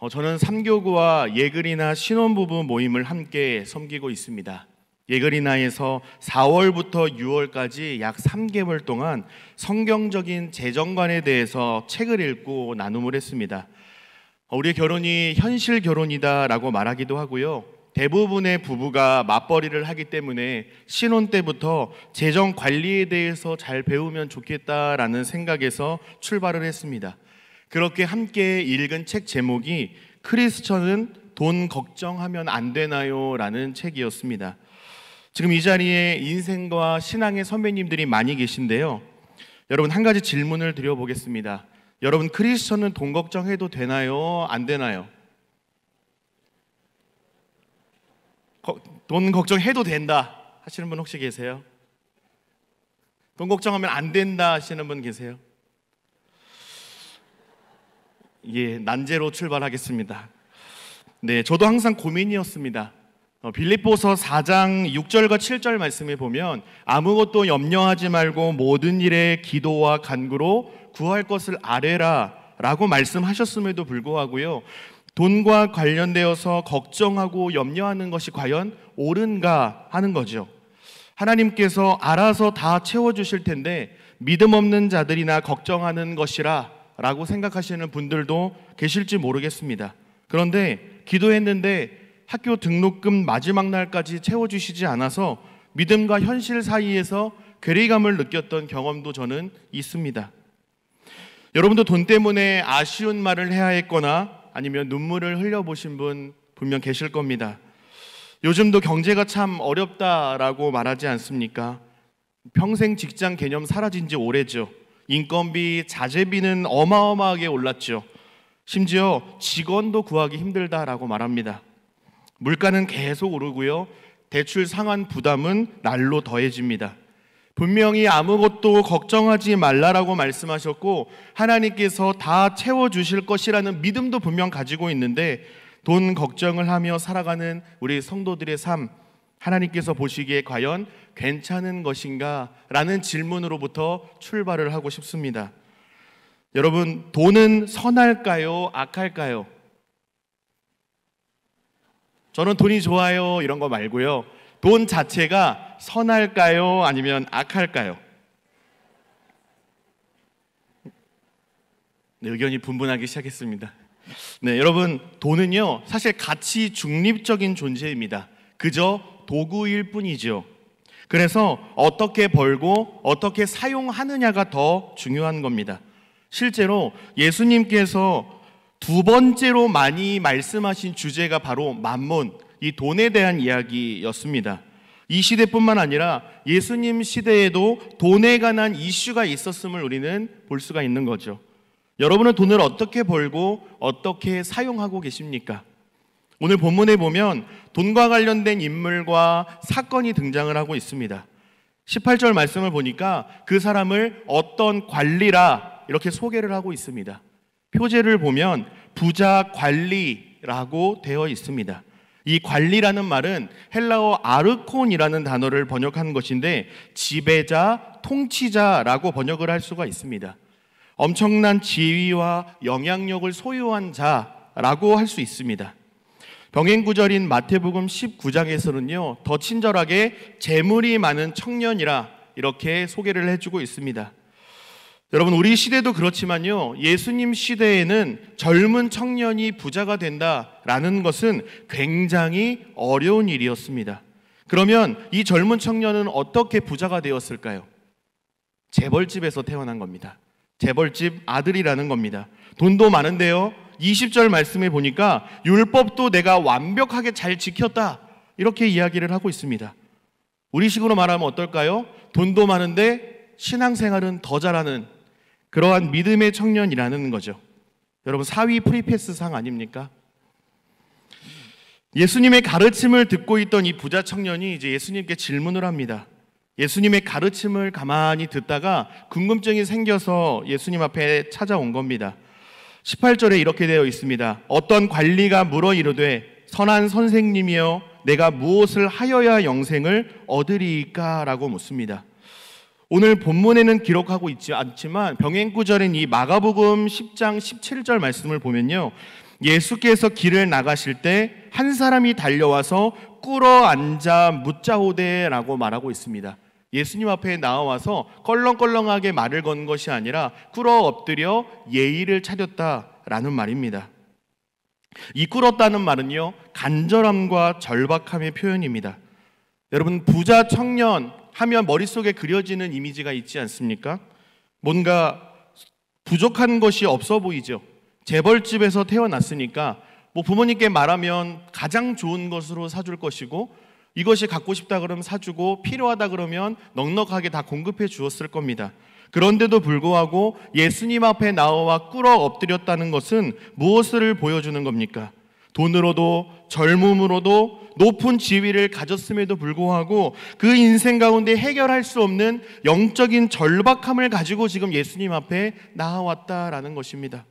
저는 삼교구와 예그리나 신혼부부 모임을 함께 섬기고 있습니다. 예그리나에서 4월부터 6월까지 약 3개월 동안 성경적인 재정관에 대해서 책을 읽고 나눔을 했습니다. 우리의 결혼이 현실 결혼이다라고 말하기도 하고요. 대부분의 부부가 맞벌이를 하기 때문에 신혼 때부터 재정 관리에 대해서 잘 배우면 좋겠다라는 생각에서 출발을 했습니다. 그렇게 함께 읽은 책 제목이 크리스천은 돈 걱정하면 안 되나요? 라는 책이었습니다. 지금 이 자리에 인생과 신앙의 선배님들이 많이 계신데요. 여러분, 한 가지 질문을 드려보겠습니다. 여러분, 크리스천은 돈 걱정해도 되나요? 안 되나요? 돈 걱정해도 된다 하시는 분 혹시 계세요? 돈 걱정하면 안 된다 하시는 분 계세요? 예, 난제로 출발하겠습니다. 네, 저도 항상 고민이었습니다. 빌립보서 4장 6절과 7절 말씀에 보면 아무것도 염려하지 말고 모든 일에 기도와 간구로 구할 것을 아뢰라 라고 말씀하셨음에도 불구하고요, 돈과 관련되어서 걱정하고 염려하는 것이 과연 옳은가 하는 거죠. 하나님께서 알아서 다 채워주실 텐데 믿음 없는 자들이나 걱정하는 것이라 라고 생각하시는 분들도 계실지 모르겠습니다. 그런데 기도했는데 학교 등록금 마지막 날까지 채워주시지 않아서 믿음과 현실 사이에서 괴리감을 느꼈던 경험도 저는 있습니다. 여러분도 돈 때문에 아쉬운 말을 해야 했거나 아니면 눈물을 흘려보신 분 분명 계실 겁니다. 요즘도 경제가 참 어렵다라고 말하지 않습니까? 평생 직장 개념 사라진 지 오래죠. 인건비, 자재비는 어마어마하게 올랐죠. 심지어 직원도 구하기 힘들다라고 말합니다. 물가는 계속 오르고요. 대출 상환 부담은 날로 더해집니다. 분명히 아무것도 걱정하지 말라라고 말씀하셨고 하나님께서 다 채워주실 것이라는 믿음도 분명 가지고 있는데 돈 걱정을 하며 살아가는 우리 성도들의 삶, 하나님께서 보시기에 과연 괜찮은 것인가? 라는 질문으로부터 출발을 하고 싶습니다. 여러분, 돈은 선할까요? 악할까요? 저는 돈이 좋아요 이런 거 말고요, 돈 자체가 선할까요? 아니면 악할까요? 네, 의견이 분분하기 시작했습니다. 네, 여러분, 돈은요 사실 가치 중립적인 존재입니다. 그저 도구일 뿐이죠. 그래서 어떻게 벌고 어떻게 사용하느냐가 더 중요한 겁니다. 실제로 예수님께서 두 번째로 많이 말씀하신 주제가 바로 만몬, 이 돈에 대한 이야기였습니다. 이 시대뿐만 아니라 예수님 시대에도 돈에 관한 이슈가 있었음을 우리는 볼 수가 있는 거죠. 여러분은 돈을 어떻게 벌고 어떻게 사용하고 계십니까? 오늘 본문에 보면 돈과 관련된 인물과 사건이 등장을 하고 있습니다. 18절 말씀을 보니까 그 사람을 어떤 관리라 이렇게 소개를 하고 있습니다. 표제를 보면 부자 관리라고 되어 있습니다. 이 관리라는 말은 헬라어 아르콘이라는 단어를 번역한 것인데 지배자, 통치자라고 번역을 할 수가 있습니다. 엄청난 지위와 영향력을 소유한 자라고 할 수 있습니다. 병행구절인 마태복음 19장에서는요 더 친절하게 재물이 많은 청년이라 이렇게 소개를 해주고 있습니다. 여러분, 우리 시대도 그렇지만요, 예수님 시대에는 젊은 청년이 부자가 된다라는 것은 굉장히 어려운 일이었습니다. 그러면 이 젊은 청년은 어떻게 부자가 되었을까요? 재벌집에서 태어난 겁니다. 재벌집 아들이라는 겁니다. 돈도 많은데요, 20절 말씀에 보니까 율법도 내가 완벽하게 잘 지켰다 이렇게 이야기를 하고 있습니다. 우리식으로 말하면 어떨까요? 돈도 많은데 신앙생활은 더 잘하는 그러한 믿음의 청년이라는 거죠. 여러분, 사위 프리패스 상 아닙니까? 예수님의 가르침을 듣고 있던 이 부자 청년이 이제 예수님께 질문을 합니다. 예수님의 가르침을 가만히 듣다가 궁금증이 생겨서 예수님 앞에 찾아온 겁니다. 18절에 이렇게 되어 있습니다. 어떤 관리가 물어 이르되 선한 선생님이여 내가 무엇을 하여야 영생을 얻으리이까? 라고 묻습니다. 오늘 본문에는 기록하고 있지 않지만 병행구절인 이 마가복음 10장 17절 말씀을 보면요, 예수께서 길을 나가실 때 한 사람이 달려와서 꿇어 앉아 묻자오되라고 말하고 있습니다. 예수님 앞에 나와서 껄렁껄렁하게 말을 건 것이 아니라 꿇어 엎드려 예의를 차렸다라는 말입니다. 이 꿇었다는 말은요, 간절함과 절박함의 표현입니다. 여러분, 부자 청년 하면 머릿속에 그려지는 이미지가 있지 않습니까? 뭔가 부족한 것이 없어 보이죠. 재벌집에서 태어났으니까 부모님께 말하면 가장 좋은 것으로 사줄 것이고, 이것이 갖고 싶다 그러면 사주고, 필요하다 그러면 넉넉하게 다 공급해 주었을 겁니다. 그런데도 불구하고 예수님 앞에 나와 꿇어 엎드렸다는 것은 무엇을 보여주는 겁니까? 돈으로도 젊음으로도 높은 지위를 가졌음에도 불구하고 그 인생 가운데 해결할 수 없는 영적인 절박함을 가지고 지금 예수님 앞에 나아왔다라는 것입니다.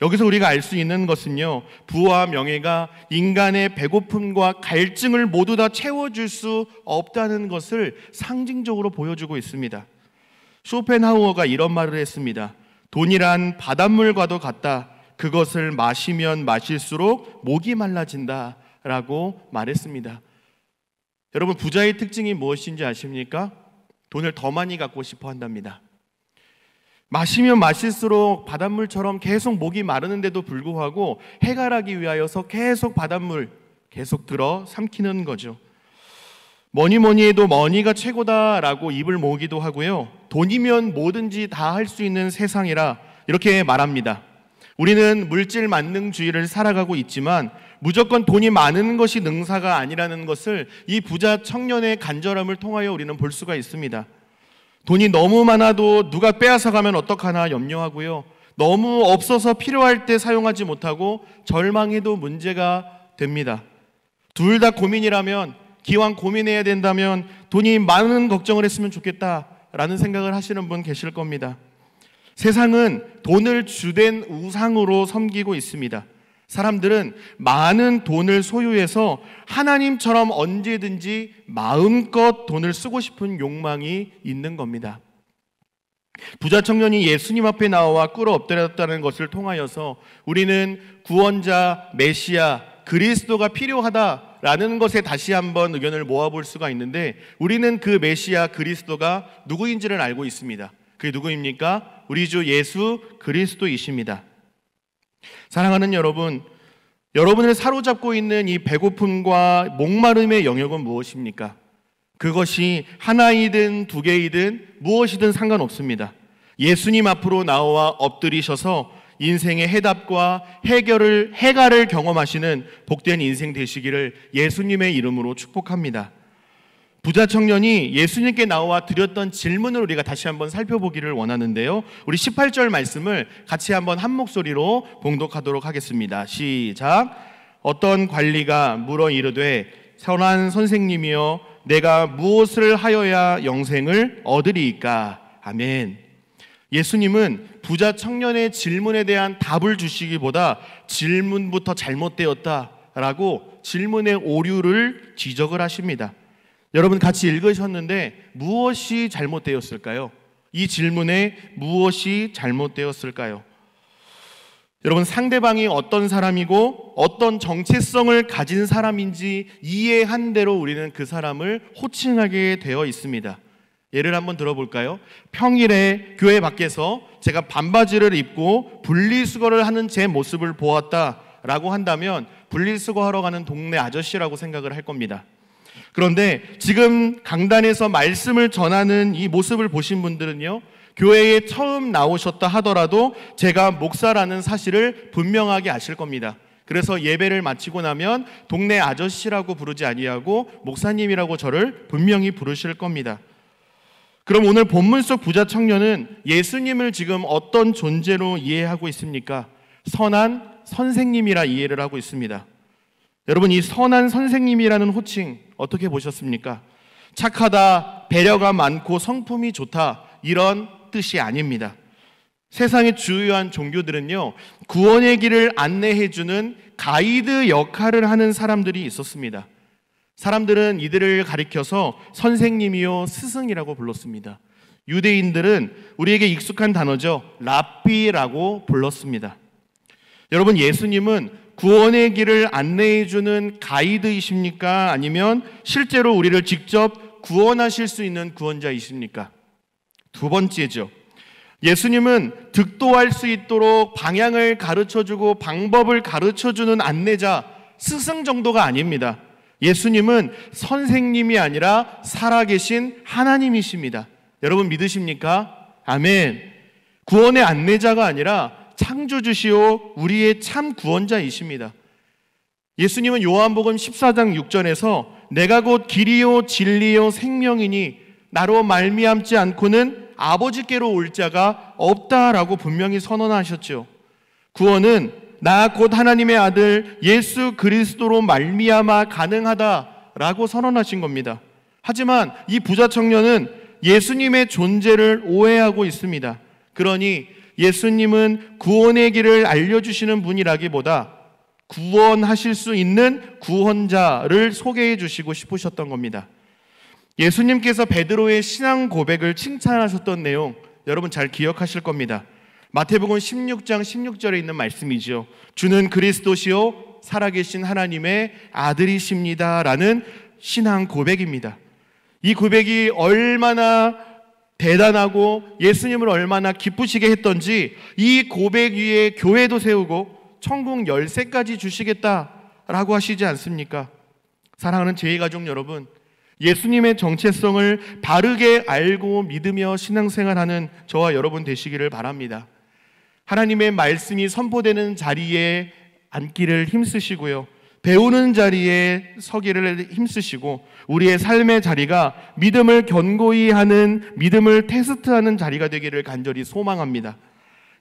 여기서 우리가 알 수 있는 것은요, 부와 명예가 인간의 배고픔과 갈증을 모두 다 채워줄 수 없다는 것을 상징적으로 보여주고 있습니다. 쇼펜하우어가 이런 말을 했습니다. 돈이란 바닷물과도 같다. 그것을 마시면 마실수록 목이 말라진다 라고 말했습니다. 여러분, 부자의 특징이 무엇인지 아십니까? 돈을 더 많이 갖고 싶어 한답니다. 마시면 마실수록 바닷물처럼 계속 목이 마르는데도 불구하고 해결하기 위하여서 계속 바닷물 계속 들어 삼키는 거죠. 뭐니 해도 머니가 최고다라고 입을 모으기도 하고요, 돈이면 뭐든지 다 할 수 있는 세상이라 이렇게 말합니다. 우리는 물질 만능주의를 살아가고 있지만 무조건 돈이 많은 것이 능사가 아니라는 것을 이 부자 청년의 간절함을 통하여 우리는 볼 수가 있습니다. 돈이 너무 많아도 누가 빼앗아 가면 어떡하나 염려하고요, 너무 없어서 필요할 때 사용하지 못하고 절망해도 문제가 됩니다. 둘 다 고민이라면, 기왕 고민해야 된다면 돈이 많은 걱정을 했으면 좋겠다라는 생각을 하시는 분 계실 겁니다. 세상은 돈을 주된 우상으로 섬기고 있습니다. 사람들은 많은 돈을 소유해서 하나님처럼 언제든지 마음껏 돈을 쓰고 싶은 욕망이 있는 겁니다. 부자 청년이 예수님 앞에 나와 꿇어 엎드렸다는 것을 통하여서 우리는 구원자, 메시아, 그리스도가 필요하다라는 것에 다시 한번 의견을 모아볼 수가 있는데, 우리는 그 메시아 그리스도가 누구인지를 알고 있습니다. 그게 누구입니까? 우리 주 예수 그리스도이십니다. 사랑하는 여러분, 여러분을 사로잡고 있는 이 배고픔과 목마름의 영역은 무엇입니까? 그것이 하나이든 두 개이든 무엇이든 상관없습니다. 예수님 앞으로 나와 엎드리셔서 인생의 해답과 해결을 경험하시는 복된 인생 되시기를 예수님의 이름으로 축복합니다. 부자 청년이 예수님께 나와 드렸던 질문을 우리가 다시 한번 살펴보기를 원하는데요, 우리 18절 말씀을 같이 한번 한 목소리로 봉독하도록 하겠습니다. 시작. 어떤 관리가 물어 이르되 선한 선생님이여 내가 무엇을 하여야 영생을 얻으리이까? 아멘. 예수님은 부자 청년의 질문에 대한 답을 주시기보다 질문부터 잘못되었다라고 질문의 오류를 지적을 하십니다. 여러분 같이 읽으셨는데 무엇이 잘못되었을까요? 이 질문에 무엇이 잘못되었을까요? 여러분, 상대방이 어떤 사람이고 어떤 정체성을 가진 사람인지 이해한 대로 우리는 그 사람을 호칭하게 되어 있습니다. 예를 한번 들어볼까요? 평일에 교회 밖에서 제가 반바지를 입고 분리수거를 하는 제 모습을 보았다라고 한다면 분리수거 하러 가는 동네 아저씨라고 생각을 할 겁니다. 그런데 지금 강단에서 말씀을 전하는 이 모습을 보신 분들은요, 교회에 처음 나오셨다 하더라도 제가 목사라는 사실을 분명하게 아실 겁니다. 그래서 예배를 마치고 나면 동네 아저씨라고 부르지 아니하고 목사님이라고 저를 분명히 부르실 겁니다. 그럼 오늘 본문 속 부자 청년은 예수님을 지금 어떤 존재로 이해하고 있습니까? 선한 선생님이라 이해를 하고 있습니다. 여러분, 이 선한 선생님이라는 호칭 어떻게 보셨습니까? 착하다, 배려가 많고 성품이 좋다, 이런 뜻이 아닙니다. 세상의 주요한 종교들은요, 구원의 길을 안내해주는 가이드 역할을 하는 사람들이 있었습니다. 사람들은 이들을 가리켜서 선생님이요 스승이라고 불렀습니다. 유대인들은 우리에게 익숙한 단어죠, 랍비라고 불렀습니다. 여러분, 예수님은 구원의 길을 안내해 주는 가이드이십니까? 아니면 실제로 우리를 직접 구원하실 수 있는 구원자이십니까? 두 번째죠. 예수님은 득도할 수 있도록 방향을 가르쳐주고 방법을 가르쳐주는 안내자, 스승 정도가 아닙니다. 예수님은 선생님이 아니라 살아계신 하나님이십니다. 여러분 믿으십니까? 아멘. 구원의 안내자가 아니라 창조주시오 우리의 참 구원자이십니다. 예수님은 요한복음 14장 6절에서 내가 곧 길이요 진리요 생명이니 나로 말미암지 않고는 아버지께로 올 자가 없다라고 분명히 선언하셨죠. 구원은 나 곧 하나님의 아들 예수 그리스도로 말미암아 가능하다라고 선언하신 겁니다. 하지만 이 부자 청년은 예수님의 존재를 오해하고 있습니다. 그러니 예수님은 구원의 길을 알려주시는 분이라기보다 구원하실 수 있는 구원자를 소개해 주시고 싶으셨던 겁니다. 예수님께서 베드로의 신앙 고백을 칭찬하셨던 내용 여러분 잘 기억하실 겁니다. 마태복음 16장 16절에 있는 말씀이죠. 주는 그리스도시요 살아계신 하나님의 아들이십니다 라는 신앙 고백입니다. 이 고백이 얼마나 대단하고 예수님을 얼마나 기쁘시게 했던지 이 고백 위에 교회도 세우고 천국 열쇠까지 주시겠다라고 하시지 않습니까? 사랑하는 제2가족 여러분, 예수님의 정체성을 바르게 알고 믿으며 신앙생활하는 저와 여러분 되시기를 바랍니다. 하나님의 말씀이 선포되는 자리에 앉기를 힘쓰시고요, 배우는 자리에 서기를 힘쓰시고 우리의 삶의 자리가 믿음을 견고히 하는, 믿음을 테스트하는 자리가 되기를 간절히 소망합니다.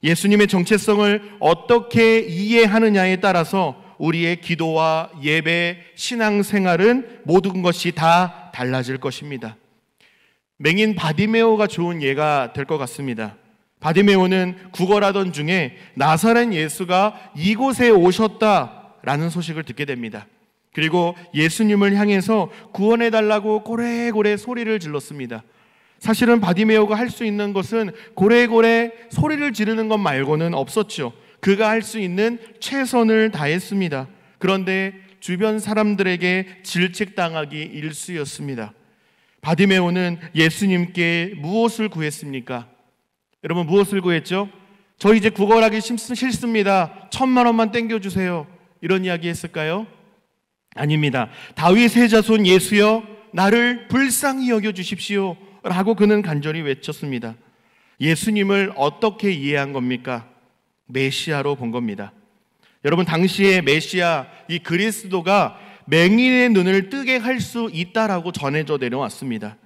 예수님의 정체성을 어떻게 이해하느냐에 따라서 우리의 기도와 예배, 신앙생활은 모든 것이 다 달라질 것입니다. 맹인 바디메오가 좋은 예가 될 것 같습니다. 바디메오는 구걸하던 중에 나사렛 예수가 이곳에 오셨다라는 소식을 듣게 됩니다. 그리고 예수님을 향해서 구원해달라고 고래고래 소리를 질렀습니다. 사실은 바디메오가 할 수 있는 것은 고래고래 소리를 지르는 것 말고는 없었죠. 그가 할 수 있는 최선을 다했습니다. 그런데 주변 사람들에게 질책당하기 일쑤였습니다. 바디메오는 예수님께 무엇을 구했습니까? 여러분 무엇을 구했죠? 저 이제 구걸하기 싫습니다. 1,000만 원만 땡겨주세요. 이런 이야기 했을까요? 아닙니다. 다윗의 자손 예수여 나를 불쌍히 여겨주십시오 라고 그는 간절히 외쳤습니다. 예수님을 어떻게 이해한 겁니까? 메시아로 본 겁니다. 여러분 당시에 메시아, 이 그리스도가 맹인의 눈을 뜨게 할 수 있다라고 전해져 내려왔습니다.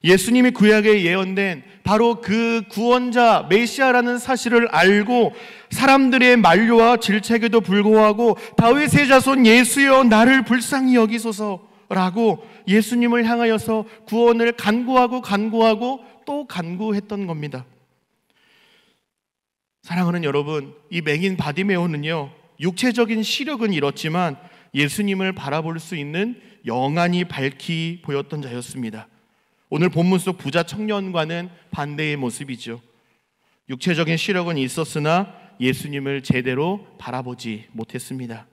예수님이 구약에 예언된 바로 그 구원자 메시아라는 사실을 알고 사람들의 만류와 질책에도 불구하고 다윗의 자손 예수여 나를 불쌍히 여기소서라고 예수님을 향하여서 구원을 간구하고 또 간구했던 겁니다. 사랑하는 여러분, 이 맹인 바디메오는요 육체적인 시력은 잃었지만 예수님을 바라볼 수 있는 영안이 밝히 보였던 자였습니다. 오늘 본문 속 부자 청년과는 반대의 모습이죠. 육체적인 시력은 있었으나 예수님을 제대로 바라보지 못했습니다.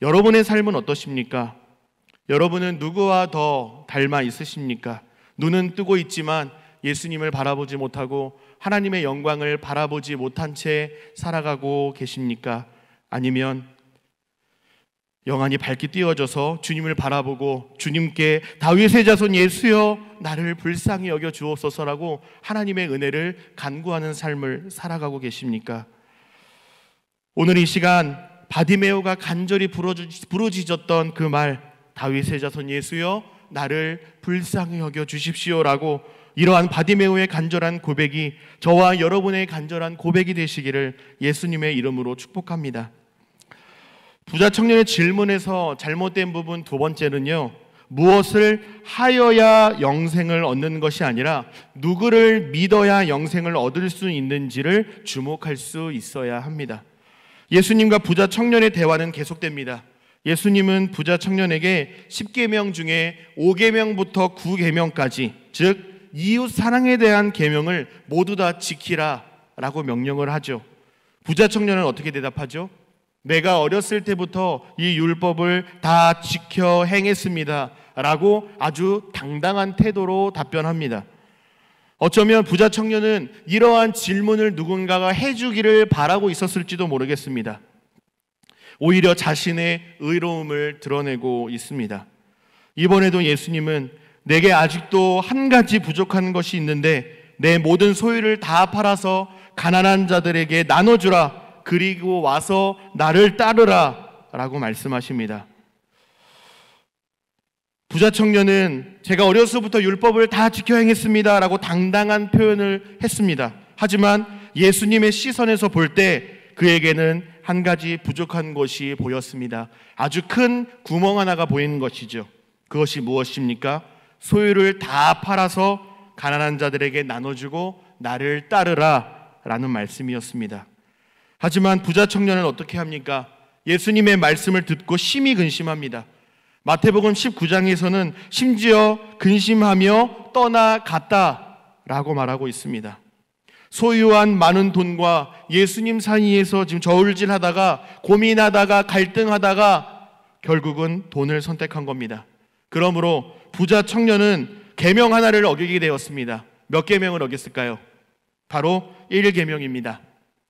여러분의 삶은 어떠십니까? 여러분은 누구와 더 닮아 있으십니까? 눈은 뜨고 있지만 예수님을 바라보지 못하고 하나님의 영광을 바라보지 못한 채 살아가고 계십니까? 아니면 영안이 밝게 띄어져서 주님을 바라보고 주님께 다윗의 자손 예수여 나를 불쌍히 여겨 주옵소서라고 하나님의 은혜를 간구하는 삶을 살아가고 계십니까? 오늘 이 시간 바디메오가 간절히 부르짖었던 그 말, 다윗의 자손 예수여 나를 불쌍히 여겨 주십시오라고, 이러한 바디메오의 간절한 고백이 저와 여러분의 간절한 고백이 되시기를 예수님의 이름으로 축복합니다. 부자 청년의 질문에서 잘못된 부분 두 번째는요, 무엇을 하여야 영생을 얻는 것이 아니라 누구를 믿어야 영생을 얻을 수 있는지를 주목할 수 있어야 합니다. 예수님과 부자 청년의 대화는 계속됩니다. 예수님은 부자 청년에게 10계명 중에 5계명부터 9계명까지, 즉 이웃 사랑에 대한 계명을 모두 다 지키라 라고 명령을 하죠. 부자 청년은 어떻게 대답하죠? 내가 어렸을 때부터 이 율법을 다 지켜 행했습니다 라고 아주 당당한 태도로 답변합니다. 어쩌면 부자 청년은 이러한 질문을 누군가가 해주기를 바라고 있었을지도 모르겠습니다. 오히려 자신의 의로움을 드러내고 있습니다. 이번에도 예수님은 내게 아직도 한 가지 부족한 것이 있는데 내 모든 소유를 다 팔아서 가난한 자들에게 나눠주라. 그리고 와서 나를 따르라 라고 말씀하십니다. 부자 청년은 제가 어려서부터 율법을 다 지켜 행했습니다 라고 당당한 표현을 했습니다. 하지만 예수님의 시선에서 볼 때 그에게는 한 가지 부족한 것이 보였습니다. 아주 큰 구멍 하나가 보이는 것이죠. 그것이 무엇입니까? 소유를 다 팔아서 가난한 자들에게 나눠주고 나를 따르라 라는 말씀이었습니다. 하지만 부자 청년은 어떻게 합니까? 예수님의 말씀을 듣고 심히 근심합니다. 마태복음 19장에서는 심지어 근심하며 떠나갔다 라고 말하고 있습니다. 소유한 많은 돈과 예수님 사이에서 지금 저울질하다가 고민하다가 갈등하다가 결국은 돈을 선택한 겁니다. 그러므로 부자 청년은 계명 하나를 어기게 되었습니다. 몇 계명을 어겼을까요? 바로 1계명입니다.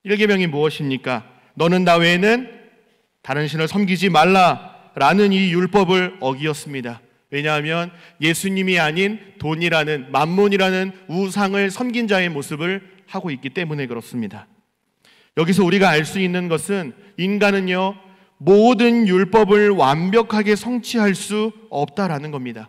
1계명이 무엇입니까? 너는 나 외에는 다른 신을 섬기지 말라라는 이 율법을 어기었습니다. 왜냐하면 예수님이 아닌 돈이라는 만몬이라는 우상을 섬긴 자의 모습을 하고 있기 때문에 그렇습니다. 여기서 우리가 알 수 있는 것은 인간은요 모든 율법을 완벽하게 성취할 수 없다라는 겁니다.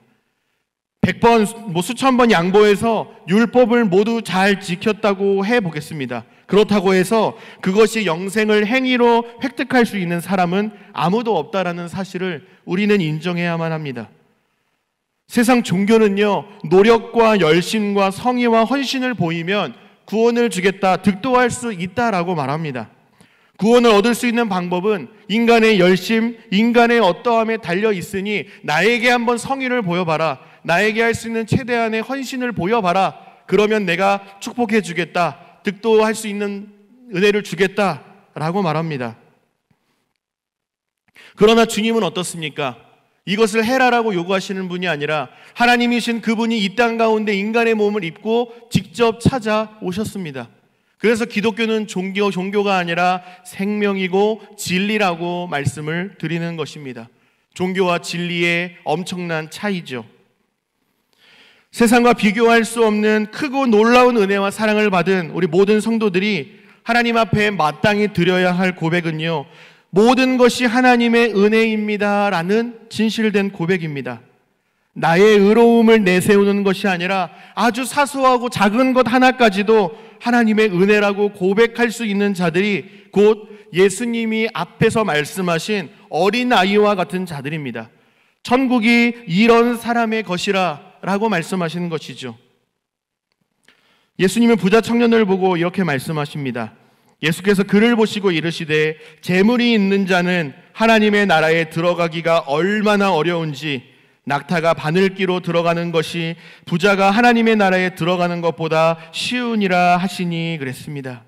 100번, 수천 번 양보해서 율법을 모두 잘 지켰다고 해보겠습니다. 그렇다고 해서 그것이 영생을 행위로 획득할 수 있는 사람은 아무도 없다라는 사실을 우리는 인정해야만 합니다. 세상 종교는요, 노력과 열심과 성의와 헌신을 보이면 구원을 주겠다, 득도할 수 있다라고 말합니다. 구원을 얻을 수 있는 방법은 인간의 열심, 인간의 어떠함에 달려 있으니 나에게 한번 성의를 보여봐라. 나에게 할 수 있는 최대한의 헌신을 보여봐라. 그러면 내가 축복해 주겠다. 득도할 수 있는 은혜를 주겠다 라고 말합니다. 그러나 주님은 어떻습니까? 이것을 해라라고 요구하시는 분이 아니라 하나님이신 그분이 이 땅 가운데 인간의 몸을 입고 직접 찾아오셨습니다. 그래서 기독교는 종교가 아니라 생명이고 진리라고 말씀을 드리는 것입니다. 종교와 진리의 엄청난 차이죠. 세상과 비교할 수 없는 크고 놀라운 은혜와 사랑을 받은 우리 모든 성도들이 하나님 앞에 마땅히 드려야 할 고백은요, 모든 것이 하나님의 은혜입니다 라는 진실된 고백입니다. 나의 의로움을 내세우는 것이 아니라 아주 사소하고 작은 것 하나까지도 하나님의 은혜라고 고백할 수 있는 자들이 곧 예수님이 앞에서 말씀하신 어린아이와 같은 자들입니다. 천국이 이런 사람의 것이라 라고 말씀하시는 것이죠. 예수님은 부자 청년을 보고 이렇게 말씀하십니다. 예수께서 그를 보시고 이르시되 재물이 있는 자는 하나님의 나라에 들어가기가 얼마나 어려운지 낙타가 바늘기로 들어가는 것이 부자가 하나님의 나라에 들어가는 것보다 쉬우니라 하시니 그랬습니다.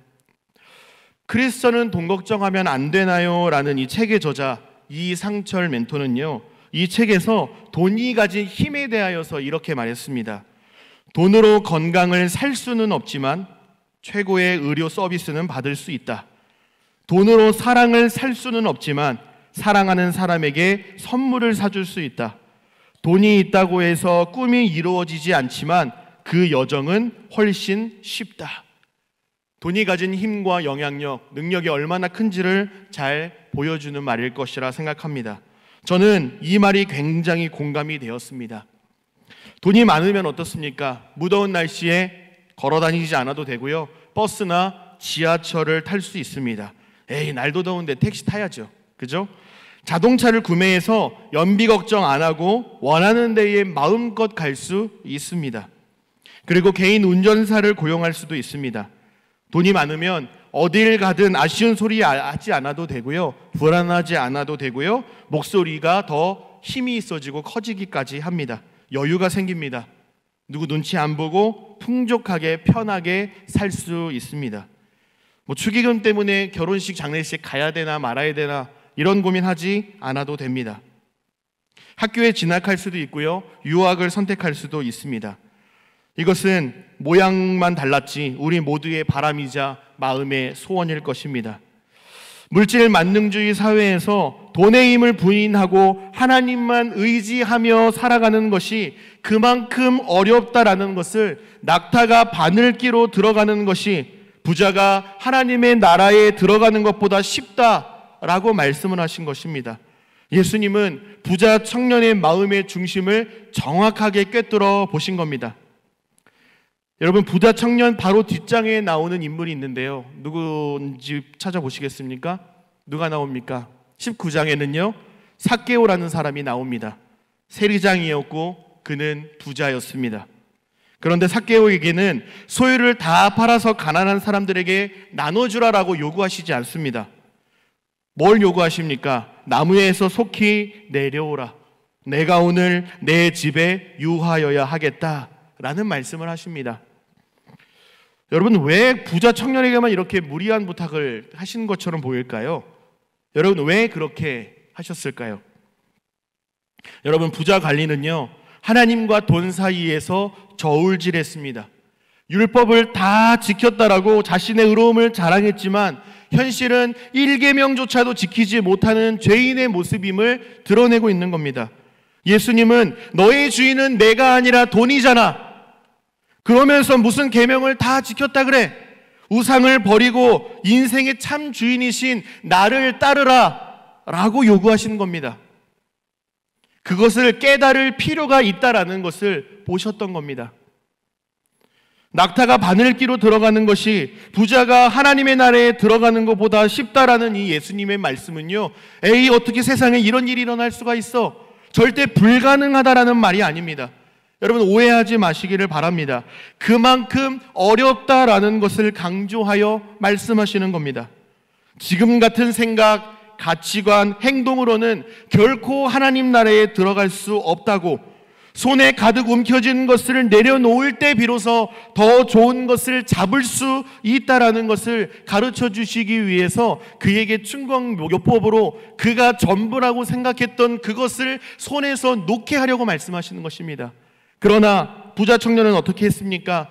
크리스천은 돈 걱정하면 안 되나요? 라는 이 책의 저자 이상철 멘토는요, 이 책에서 돈이 가진 힘에 대하여서 이렇게 말했습니다. 돈으로 건강을 살 수는 없지만 최고의 의료 서비스는 받을 수 있다. 돈으로 사랑을 살 수는 없지만 사랑하는 사람에게 선물을 사줄 수 있다. 돈이 있다고 해서 꿈이 이루어지지 않지만 그 여정은 훨씬 쉽다. 돈이 가진 힘과 영향력, 능력이 얼마나 큰지를 잘 보여주는 말일 것이라 생각합니다. 저는 이 말이 굉장히 공감이 되었습니다. 돈이 많으면 어떻습니까? 무더운 날씨에 걸어 다니지 않아도 되고요. 버스나 지하철을 탈 수 있습니다. 에이, 날도 더운데 택시 타야죠. 그죠? 자동차를 구매해서 연비 걱정 안 하고 원하는 데에 마음껏 갈 수 있습니다. 그리고 개인 운전사를 고용할 수도 있습니다. 돈이 많으면 어딜 가든 아쉬운 소리 하지 않아도 되고요. 불안하지 않아도 되고요. 목소리가 더 힘이 있어지고 커지기까지 합니다. 여유가 생깁니다. 누구 눈치 안 보고 풍족하게 편하게 살 수 있습니다. 축의금 때문에 결혼식 장례식 가야 되나 말아야 되나 이런 고민하지 않아도 됩니다. 학교에 진학할 수도 있고요, 유학을 선택할 수도 있습니다. 이것은 모양만 달랐지 우리 모두의 바람이자 마음의 소원일 것입니다. 물질 만능주의 사회에서 돈의 힘을 부인하고 하나님만 의지하며 살아가는 것이 그만큼 어렵다라는 것을, 낙타가 바늘기로 들어가는 것이 부자가 하나님의 나라에 들어가는 것보다 쉽다라고 말씀을 하신 것입니다. 예수님은 부자 청년의 마음의 중심을 정확하게 꿰뚫어 보신 겁니다. 여러분, 부자 청년 바로 뒷장에 나오는 인물이 있는데요, 누구인지 찾아보시겠습니까? 누가 나옵니까? 19장에는요 삭개오라는 사람이 나옵니다. 세리장이었고 그는 부자였습니다. 그런데 삭개오에게는 소유를 다 팔아서 가난한 사람들에게 나눠주라라고 요구하시지 않습니다. 뭘 요구하십니까? 나무에서 속히 내려오라. 내가 오늘 내 집에 유하여야 하겠다라는 말씀을 하십니다. 여러분, 왜 부자 청년에게만 이렇게 무리한 부탁을 하신 것처럼 보일까요? 여러분, 왜 그렇게 하셨을까요? 여러분, 부자 관리는요 하나님과 돈 사이에서 저울질했습니다. 율법을 다 지켰다라고 자신의 의로움을 자랑했지만 현실은 1계명조차도 지키지 못하는 죄인의 모습임을 드러내고 있는 겁니다. 예수님은 너의 주인은 내가 아니라 돈이잖아. 그러면서 무슨 계명을 다 지켰다 그래? 우상을 버리고 인생의 참 주인이신 나를 따르라 라고 요구하시는 겁니다. 그것을 깨달을 필요가 있다라는 것을 보셨던 겁니다. 낙타가 바늘기로 들어가는 것이 부자가 하나님의 나라에 들어가는 것보다 쉽다라는 이 예수님의 말씀은요, 에이 어떻게 세상에 이런 일이 일어날 수가 있어, 절대 불가능하다라는 말이 아닙니다. 여러분, 오해하지 마시기를 바랍니다. 그만큼 어렵다라는 것을 강조하여 말씀하시는 겁니다. 지금 같은 생각, 가치관, 행동으로는 결코 하나님 나라에 들어갈 수 없다고, 손에 가득 움켜진 것을 내려놓을 때 비로소 더 좋은 것을 잡을 수 있다라는 것을 가르쳐 주시기 위해서 그에게 충성요법으로 그가 전부라고 생각했던 그것을 손에서 놓게 하려고 말씀하시는 것입니다. 그러나 부자 청년은 어떻게 했습니까?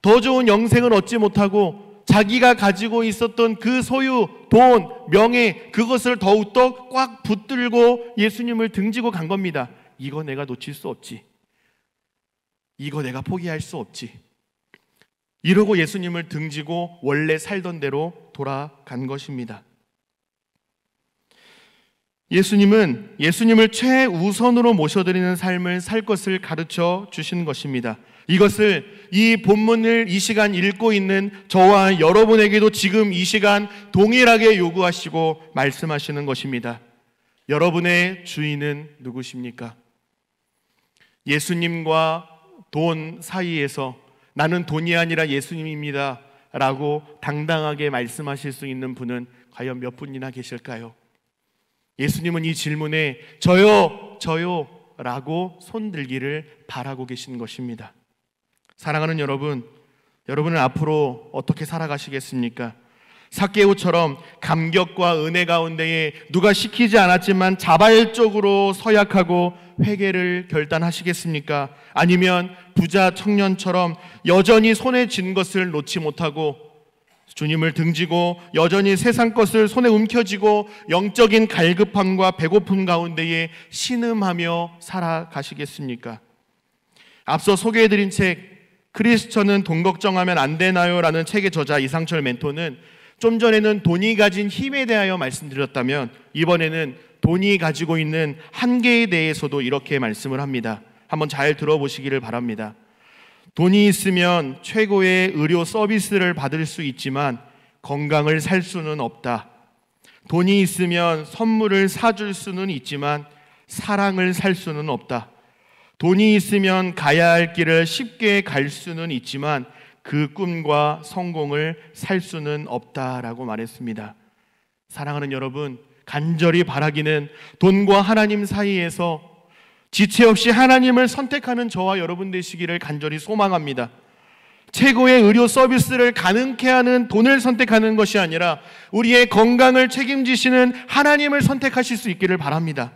더 좋은 영생을 얻지 못하고 자기가 가지고 있었던 그 소유, 돈, 명예, 그것을 더욱더 꽉 붙들고 예수님을 등지고 간 겁니다. 이거 내가 놓칠 수 없지. 이거 내가 포기할 수 없지. 이러고 예수님을 등지고 원래 살던 대로 돌아간 것입니다. 예수님은 예수님을 최우선으로 모셔드리는 삶을 살 것을 가르쳐 주신 것입니다. 이것을, 이 본문을 이 시간 읽고 있는 저와 여러분에게도 지금 이 시간 동일하게 요구하시고 말씀하시는 것입니다. 여러분의 주인은 누구십니까? 예수님과 돈 사이에서 나는 돈이 아니라 예수님입니다 라고 당당하게 말씀하실 수 있는 분은 과연 몇 분이나 계실까요? 예수님은 이 질문에 저요, 저요 라고 손들기를 바라고 계신 것입니다. 사랑하는 여러분, 여러분은 앞으로 어떻게 살아가시겠습니까? 삭개오처럼 감격과 은혜 가운데에 누가 시키지 않았지만 자발적으로 서약하고 회개를 결단하시겠습니까? 아니면 부자 청년처럼 여전히 손에 쥔 것을 놓지 못하고 주님을 등지고 여전히 세상 것을 손에 움켜쥐고 영적인 갈급함과 배고픔 가운데에 신음하며 살아가시겠습니까? 앞서 소개해드린 책 크리스천은 돈 걱정하면 안 되나요? 라는 책의 저자 이상철 멘토는 좀 전에는 돈이 가진 힘에 대하여 말씀드렸다면 이번에는 돈이 가지고 있는 한계에 대해서도 이렇게 말씀을 합니다. 한번 잘 들어보시기를 바랍니다. 돈이 있으면 최고의 의료 서비스를 받을 수 있지만 건강을 살 수는 없다. 돈이 있으면 선물을 사줄 수는 있지만 사랑을 살 수는 없다. 돈이 있으면 가야 할 길을 쉽게 갈 수는 있지만 그 꿈과 성공을 살 수는 없다라고 말했습니다. 사랑하는 여러분, 간절히 바라기는 돈과 하나님 사이에서 지체 없이 하나님을 선택하는 저와 여러분 되시기를 간절히 소망합니다. 최고의 의료 서비스를 가능케 하는 돈을 선택하는 것이 아니라 우리의 건강을 책임지시는 하나님을 선택하실 수 있기를 바랍니다.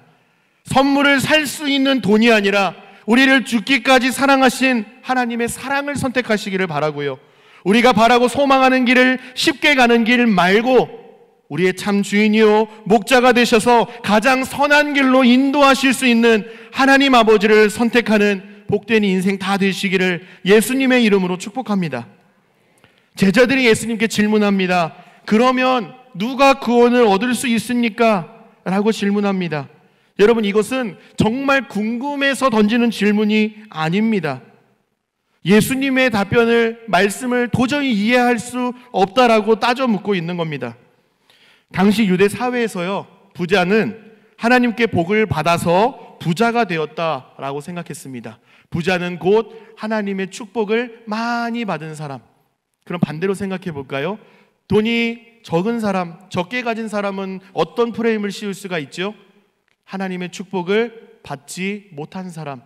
선물을 살 수 있는 돈이 아니라 우리를 죽기까지 사랑하신 하나님의 사랑을 선택하시기를 바라고요. 우리가 바라고 소망하는 길을 쉽게 가는 길 말고 우리의 참 주인이요 목자가 되셔서 가장 선한 길로 인도하실 수 있는 하나님 아버지를 선택하는 복된 인생 다 되시기를 예수님의 이름으로 축복합니다. 제자들이 예수님께 질문합니다. 그러면 누가 구원을 얻을 수 있습니까? 라고 질문합니다. 여러분, 이것은 정말 궁금해서 던지는 질문이 아닙니다. 예수님의 말씀을 도저히 이해할 수 없다라고 따져 묻고 있는 겁니다. 당시 유대 사회에서요, 부자는 하나님께 복을 받아서 부자가 되었다라고 생각했습니다. 부자는 곧 하나님의 축복을 많이 받은 사람. 그럼 반대로 생각해 볼까요? 돈이 적은 사람, 적게 가진 사람은 어떤 프레임을 씌울 수가 있죠? 하나님의 축복을 받지 못한 사람,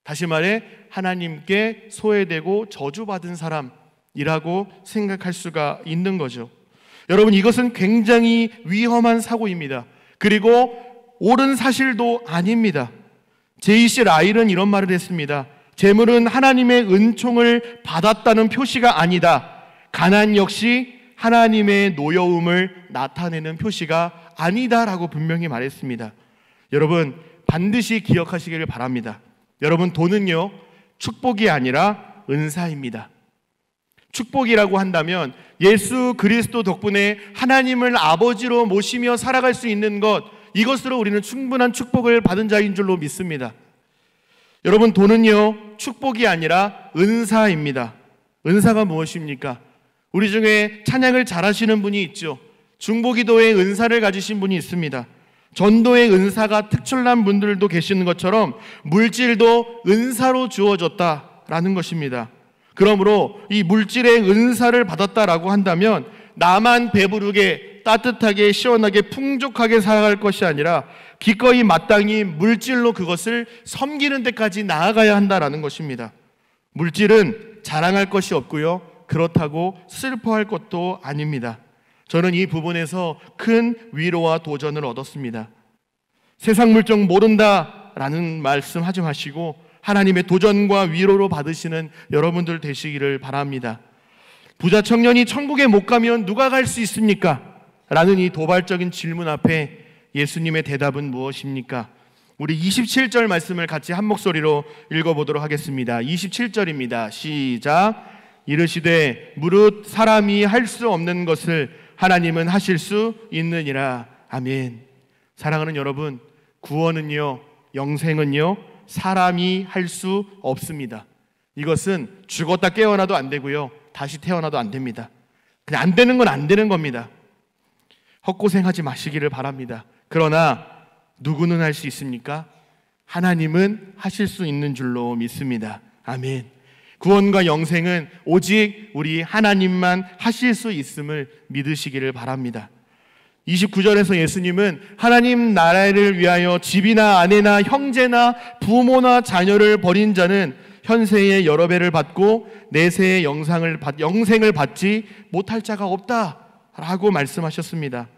다시 말해 하나님께 소외되고 저주받은 사람이라고 생각할 수가 있는 거죠. 여러분, 이것은 굉장히 위험한 사고입니다. 그리고 옳은 사실도 아닙니다. 제이씨 라일은 이런 말을 했습니다. 재물은 하나님의 은총을 받았다는 표시가 아니다. 가난 역시 하나님의 노여움을 나타내는 표시가 아니다라고 분명히 말했습니다. 여러분, 반드시 기억하시기를 바랍니다. 여러분, 돈은요, 축복이 아니라 은사입니다. 축복이라고 한다면 예수 그리스도 덕분에 하나님을 아버지로 모시며 살아갈 수 있는 것, 이것으로 우리는 충분한 축복을 받은 자인 줄로 믿습니다. 여러분, 돈은요, 축복이 아니라 은사입니다. 은사가 무엇입니까? 우리 중에 찬양을 잘하시는 분이 있죠. 중보기도의 은사를 가지신 분이 있습니다. 전도의 은사가 특출난 분들도 계시는 것처럼 물질도 은사로 주어졌다라는 것입니다. 그러므로 이 물질의 은사를 받았다라고 한다면 나만 배부르게 따뜻하게 시원하게 풍족하게 살아갈 것이 아니라 기꺼이 마땅히 물질로 그것을 섬기는 데까지 나아가야 한다라는 것입니다. 물질은 자랑할 것이 없고요, 그렇다고 슬퍼할 것도 아닙니다. 저는 이 부분에서 큰 위로와 도전을 얻었습니다. 세상 물정 모른다라는 말씀 하지 마시고 하나님의 도전과 위로로 받으시는 여러분들 되시기를 바랍니다. 부자 청년이 천국에 못 가면 누가 갈 수 있습니까? 라는 이 도발적인 질문 앞에 예수님의 대답은 무엇입니까? 우리 27절 말씀을 같이 한 목소리로 읽어보도록 하겠습니다. 27절입니다. 시작. 이르시되 무릇 사람이 할 수 없는 것을 하나님은 하실 수 있느니라. 아멘. 사랑하는 여러분, 구원은요, 영생은요, 사람이 할 수 없습니다. 이것은 죽었다 깨어나도 안 되고요, 다시 태어나도 안 됩니다. 그냥 안 되는 건 안 되는 겁니다. 헛고생하지 마시기를 바랍니다. 그러나 누구는 할 수 있습니까? 하나님은 하실 수 있는 줄로 믿습니다. 아멘. 구원과 영생은 오직 우리 하나님만 하실 수 있음을 믿으시기를 바랍니다. 29절에서 예수님은 하나님 나라를 위하여 집이나 아내나 형제나 부모나 자녀를 버린 자는 현세의 여러 배를 받고 내세의 영생을 받지 못할 자가 없다라고 말씀하셨습니다.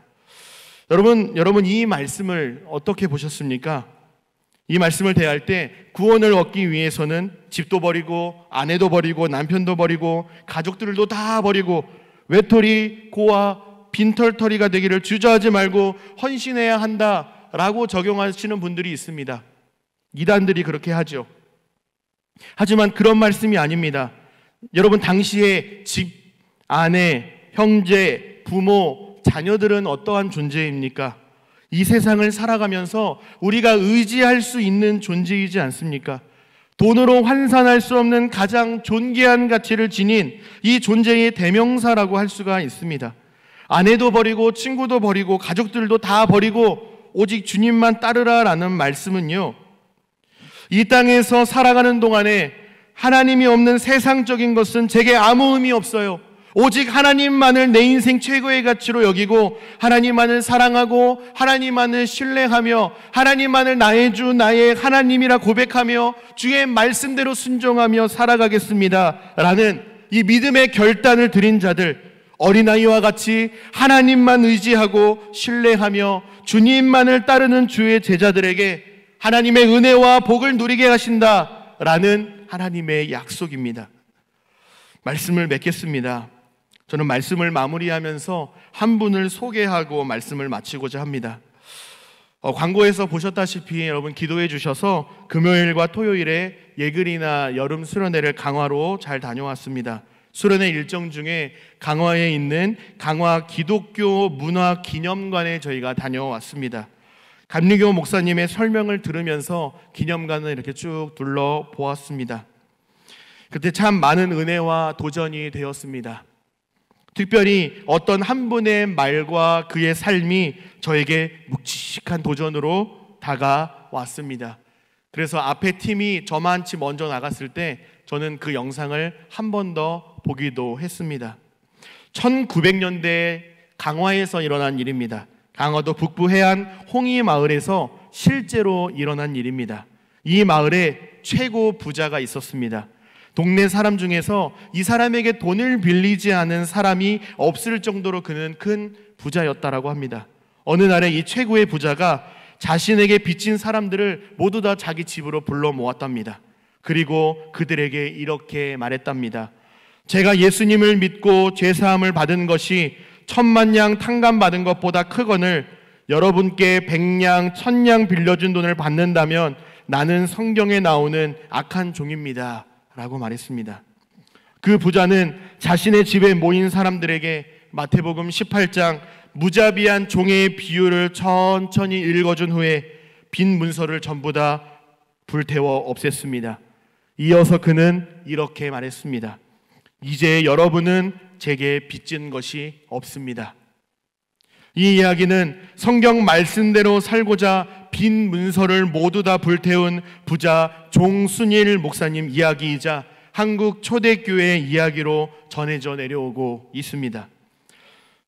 여러분 이 말씀을 어떻게 보셨습니까? 이 말씀을 대할 때 구원을 얻기 위해서는 집도 버리고 아내도 버리고 남편도 버리고 가족들도 다 버리고 외톨이 고아 빈털터리가 되기를 주저하지 말고 헌신해야 한다라고 적용하시는 분들이 있습니다. 이단들이 그렇게 하죠. 하지만 그런 말씀이 아닙니다. 여러분, 당시에 집, 아내, 형제, 부모, 자녀들은 어떠한 존재입니까? 이 세상을 살아가면서 우리가 의지할 수 있는 존재이지 않습니까? 돈으로 환산할 수 없는 가장 존귀한 가치를 지닌 이 존재의 대명사라고 할 수가 있습니다. 아내도 버리고 친구도 버리고 가족들도 다 버리고 오직 주님만 따르라라는 말씀은요, 이 땅에서 살아가는 동안에 하나님이 없는 세상적인 것은 제게 아무 의미 없어요. 오직 하나님만을 내 인생 최고의 가치로 여기고 하나님만을 사랑하고 하나님만을 신뢰하며 하나님만을 나의 주 나의 하나님이라 고백하며 주의 말씀대로 순종하며 살아가겠습니다 라는 이 믿음의 결단을 드린 자들, 어린아이와 같이 하나님만 의지하고 신뢰하며 주님만을 따르는 주의 제자들에게 하나님의 은혜와 복을 누리게 하신다라는 하나님의 약속입니다. 말씀을 맺겠습니다. 저는 말씀을 마무리하면서 한 분을 소개하고 말씀을 마치고자 합니다. 광고에서 보셨다시피 여러분 기도해 주셔서 금요일과 토요일에 예글이나 여름 수련회를 강화로 잘 다녀왔습니다. 수련회 일정 중에 강화에 있는 강화 기독교 문화 기념관에 저희가 다녀왔습니다. 감리교 목사님의 설명을 들으면서 기념관을 이렇게 쭉 둘러보았습니다. 그때 참 많은 은혜와 도전이 되었습니다. 특별히 어떤 한 분의 말과 그의 삶이 저에게 묵직한 도전으로 다가왔습니다. 그래서 앞에 팀이 저만치 먼저 나갔을 때 저는 그 영상을 한 번 더 보기도 했습니다. 1900년대 강화에서 일어난 일입니다. 강화도 북부 해안 홍이 마을에서 실제로 일어난 일입니다. 이 마을에 최고 부자가 있었습니다. 동네 사람 중에서 이 사람에게 돈을 빌리지 않은 사람이 없을 정도로 그는 큰 부자였다라고 합니다. 어느 날에 이 최고의 부자가 자신에게 빚진 사람들을 모두 다 자기 집으로 불러 모았답니다. 그리고 그들에게 이렇게 말했답니다. 제가 예수님을 믿고 죄사함을 받은 것이 10,000양 탕감받은 것보다 크거늘 여러분께 100냥 1000냥 빌려준 돈을 받는다면 나는 성경에 나오는 악한 종입니다 라고 말했습니다. 그 부자는 자신의 집에 모인 사람들에게 마태복음 18장 무자비한 종의 비유를 천천히 읽어준 후에 빈 문서를 전부 다 불태워 없앴습니다. 이어서 그는 이렇게 말했습니다. 이제 여러분은 제게 빚진 것이 없습니다. 이 이야기는 성경 말씀대로 살고자 빈 문서를 모두 다 불태운 부자 종순일 목사님 이야기이자 한국 초대교회 이야기로 전해져 내려오고 있습니다.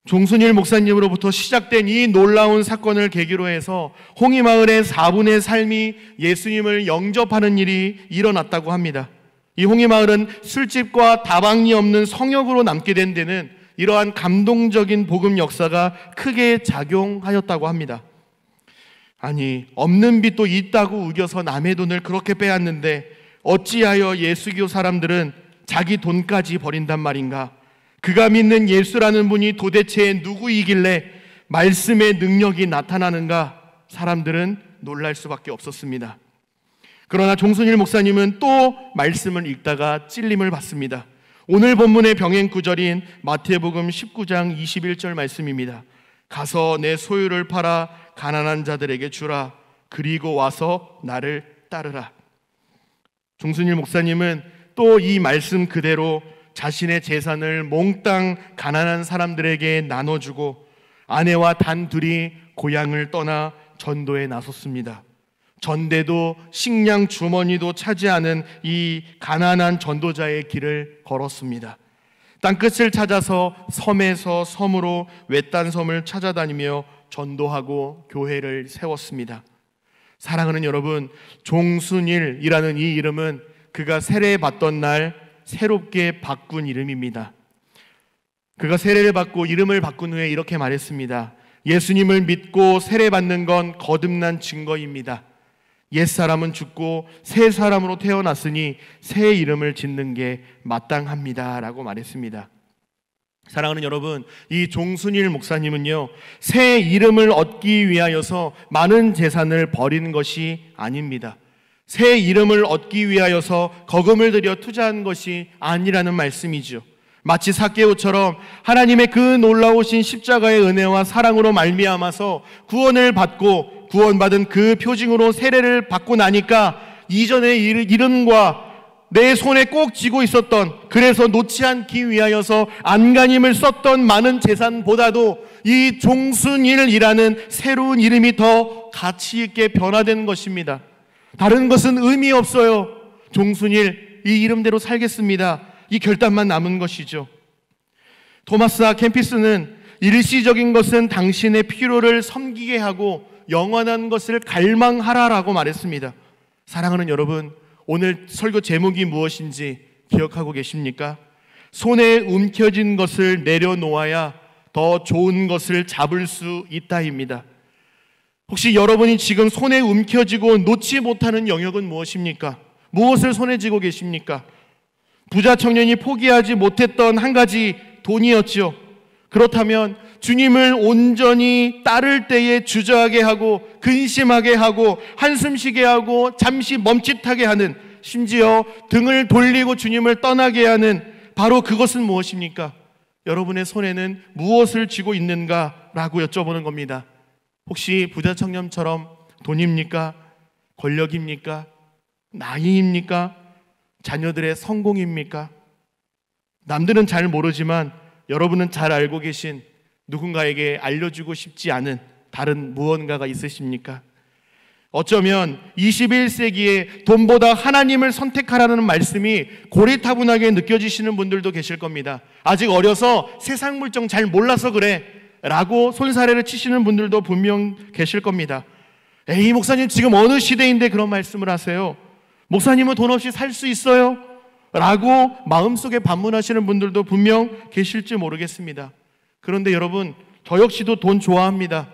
종순일 목사님으로부터 시작된 이 놀라운 사건을 계기로 해서 홍이마을의 4분의 삶이 예수님을 영접하는 일이 일어났다고 합니다. 이 홍이마을은 술집과 다방이 없는 성역으로 남게 된 데는 이러한 감동적인 복음 역사가 크게 작용하였다고 합니다. 아니, 없는 빚도 있다고 우겨서 남의 돈을 그렇게 빼앗는데 어찌하여 예수교 사람들은 자기 돈까지 버린단 말인가? 그가 믿는 예수라는 분이 도대체 누구이길래 말씀의 능력이 나타나는가? 사람들은 놀랄 수밖에 없었습니다. 그러나 종순일 목사님은 또 말씀을 읽다가 찔림을 받습니다. 오늘 본문의 병행 구절인 마태복음 19장 21절 말씀입니다. 가서 내 소유를 팔아 가난한 자들에게 주라. 그리고 와서 나를 따르라. 종순일 목사님은 또 이 말씀 그대로 자신의 재산을 몽땅 가난한 사람들에게 나눠주고 아내와 단둘이 고향을 떠나 전도에 나섰습니다. 전대도 식량 주머니도 차지 않은 이 가난한 전도자의 길을 걸었습니다. 땅끝을 찾아서 섬에서 섬으로 외딴 섬을 찾아다니며 전도하고 교회를 세웠습니다. 사랑하는 여러분, 종순일이라는 이 이름은 그가 세례받던 날 새롭게 바꾼 이름입니다. 그가 세례를 받고 이름을 바꾼 후에 이렇게 말했습니다. 예수님을 믿고 세례받는 건 거듭난 증거입니다. 옛사람은 죽고 새 사람으로 태어났으니 새 이름을 짓는 게 마땅합니다 라고 말했습니다. 사랑하는 여러분, 이 종순일 목사님은요, 새 이름을 얻기 위하여서 많은 재산을 버린 것이 아닙니다. 새 이름을 얻기 위하여서 거금을 들여 투자한 것이 아니라는 말씀이죠. 마치 삭개오처럼 하나님의 그 놀라우신 십자가의 은혜와 사랑으로 말미암아서 구원을 받고 구원받은 그 표징으로 세례를 받고 나니까 이전의 이름과 내 손에 꼭 쥐고 있었던, 그래서 놓지 않기 위하여서 안간힘을 썼던 많은 재산보다도 이 종순일이라는 새로운 이름이 더 가치 있게 변화된 것입니다. 다른 것은 의미 없어요. 종순일, 이 이름대로 살겠습니다. 이 결단만 남은 것이죠. 토마스 아 캠피스는 일시적인 것은 당신의 필요를 섬기게 하고 영원한 것을 갈망하라라고 말했습니다. 사랑하는 여러분, 오늘 설교 제목이 무엇인지 기억하고 계십니까? 손에 움켜진 것을 내려놓아야 더 좋은 것을 잡을 수 있다입니다. 혹시 여러분이 지금 손에 움켜쥐고 놓지 못하는 영역은 무엇입니까? 무엇을 손에 쥐고 계십니까? 부자 청년이 포기하지 못했던 한 가지 돈이었지요. 그렇다면 주님을 온전히 따를 때에 주저하게 하고 근심하게 하고 한숨 쉬게 하고 잠시 멈칫하게 하는, 심지어 등을 돌리고 주님을 떠나게 하는 바로 그것은 무엇입니까? 여러분의 손에는 무엇을 쥐고 있는가라고 여쭤보는 겁니다. 혹시 부자 청년처럼 돈입니까? 권력입니까? 나이입니까? 자녀들의 성공입니까? 남들은 잘 모르지만 여러분은 잘 알고 계신, 누군가에게 알려주고 싶지 않은 다른 무언가가 있으십니까? 어쩌면 21세기에 돈보다 하나님을 선택하라는 말씀이 고리타분하게 느껴지시는 분들도 계실 겁니다. 아직 어려서 세상 물정 잘 몰라서 그래 라고 손사래를 치시는 분들도 분명 계실 겁니다. 에이, 목사님 지금 어느 시대인데 그런 말씀을 하세요? 목사님은 돈 없이 살 수 있어요? 라고 마음속에 반문하시는 분들도 분명 계실지 모르겠습니다. 그런데 여러분, 저 역시도 돈 좋아합니다.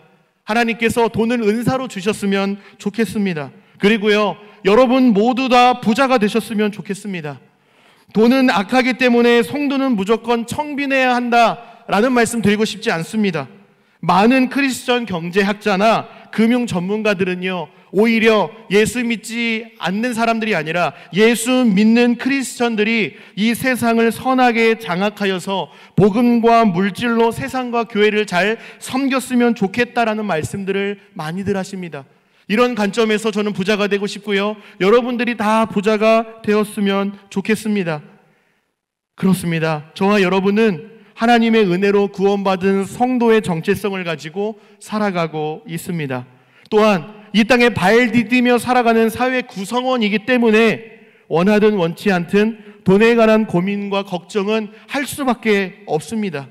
하나님께서 돈을 은사로 주셨으면 좋겠습니다. 그리고요, 여러분 모두 다 부자가 되셨으면 좋겠습니다. 돈은 악하기 때문에 성도는 무조건 청빈해야 한다라는 말씀 드리고 싶지 않습니다. 많은 크리스천 경제학자나 금융 전문가들은요, 오히려 예수 믿지 않는 사람들이 아니라 예수 믿는 크리스천들이 이 세상을 선하게 장악하여서 복음과 물질로 세상과 교회를 잘 섬겼으면 좋겠다라는 말씀들을 많이들 하십니다. 이런 관점에서 저는 부자가 되고 싶고요, 여러분들이 다 부자가 되었으면 좋겠습니다. 그렇습니다. 저와 여러분은 하나님의 은혜로 구원받은 성도의 정체성을 가지고 살아가고 있습니다. 또한 이 땅에 발 디디며 살아가는 사회 구성원이기 때문에 원하든 원치 않든 돈에 관한 고민과 걱정은 할 수밖에 없습니다.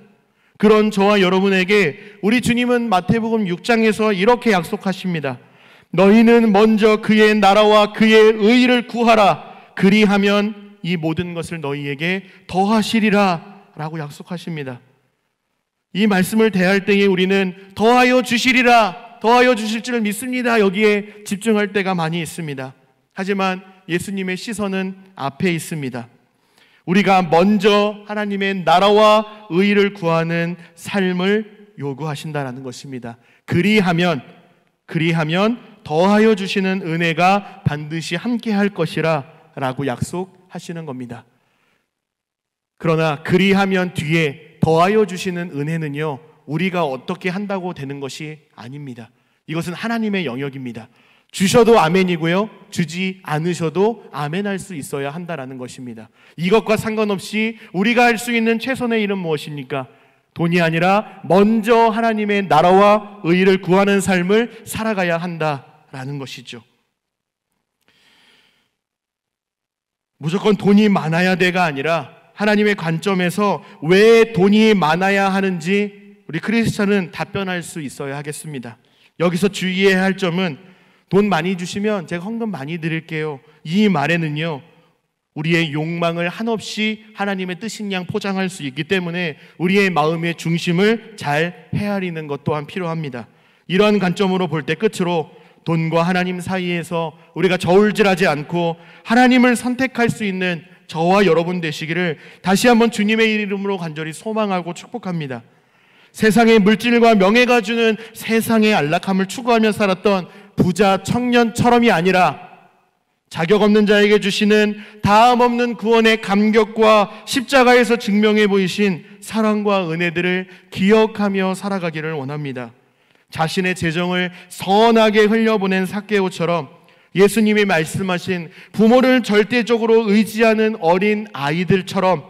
그런 저와 여러분에게 우리 주님은 마태복음 6장에서 이렇게 약속하십니다. 너희는 먼저 그의 나라와 그의 의를 구하라. 그리하면 이 모든 것을 너희에게 더하시리라 라고 약속하십니다. 이 말씀을 대할 때에 우리는 더하여 주시리라, 더하여 주실 줄 믿습니다, 여기에 집중할 때가 많이 있습니다. 하지만 예수님의 시선은 앞에 있습니다. 우리가 먼저 하나님의 나라와 의를 구하는 삶을 요구하신다라는 것입니다. 그리하면 더하여 주시는 은혜가 반드시 함께 할 것이라 라고 약속하시는 겁니다. 그러나 그리하면 뒤에 더하여 주시는 은혜는요, 우리가 어떻게 한다고 되는 것이 아닙니다. 이것은 하나님의 영역입니다. 주셔도 아멘이고요, 주지 않으셔도 아멘할 수 있어야 한다라는 것입니다. 이것과 상관없이 우리가 할 수 있는 최선의 일은 무엇입니까? 돈이 아니라 먼저 하나님의 나라와 의를 구하는 삶을 살아가야 한다라는 것이죠. 무조건 돈이 많아야 돼가 아니라 하나님의 관점에서 왜 돈이 많아야 하는지 우리 크리스찬은 답변할 수 있어야 하겠습니다. 여기서 주의해야 할 점은 돈 많이 주시면 제가 헌금 많이 드릴게요, 이 말에는요, 우리의 욕망을 한없이 하나님의 뜻인 양 포장할 수 있기 때문에 우리의 마음의 중심을 잘 헤아리는 것 또한 필요합니다. 이러한 관점으로 볼 때 끝으로 돈과 하나님 사이에서 우리가 저울질하지 않고 하나님을 선택할 수 있는 저와 여러분 되시기를 다시 한번 주님의 이름으로 간절히 소망하고 축복합니다. 세상의 물질과 명예가 주는 세상의 안락함을 추구하며 살았던 부자 청년처럼이 아니라 자격 없는 자에게 주시는 다음 없는 구원의 감격과 십자가에서 증명해 보이신 사랑과 은혜들을 기억하며 살아가기를 원합니다. 자신의 재정을 선하게 흘려보낸 삭개오처럼 예수님이 말씀하신 부모를 절대적으로 의지하는 어린 아이들처럼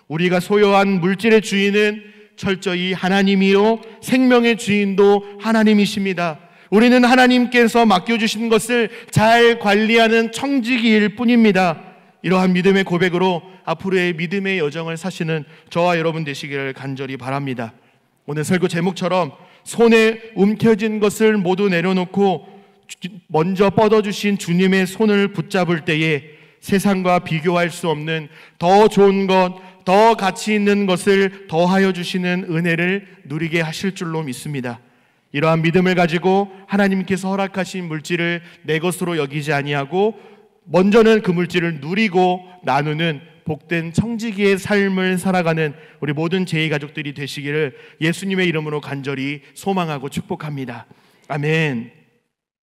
우리가 소유한 물질의 주인은 철저히 하나님이요 생명의 주인도 하나님이십니다. 우리는 하나님께서 맡겨주신 것을 잘 관리하는 청지기일 뿐입니다. 이러한 믿음의 고백으로 앞으로의 믿음의 여정을 사시는 저와 여러분 되시기를 간절히 바랍니다. 오늘 설교 제목처럼 손에 움켜진 것을 모두 내려놓고 먼저 뻗어주신 주님의 손을 붙잡을 때에 세상과 비교할 수 없는 더 좋은 것, 더 가치 있는 것을 더하여 주시는 은혜를 누리게 하실 줄로 믿습니다. 이러한 믿음을 가지고 하나님께서 허락하신 물질을 내 것으로 여기지 아니하고 먼저는 그 물질을 누리고 나누는 복된 청지기의 삶을 살아가는 우리 모든 제2 가족들이 되시기를 예수님의 이름으로 간절히 소망하고 축복합니다. 아멘.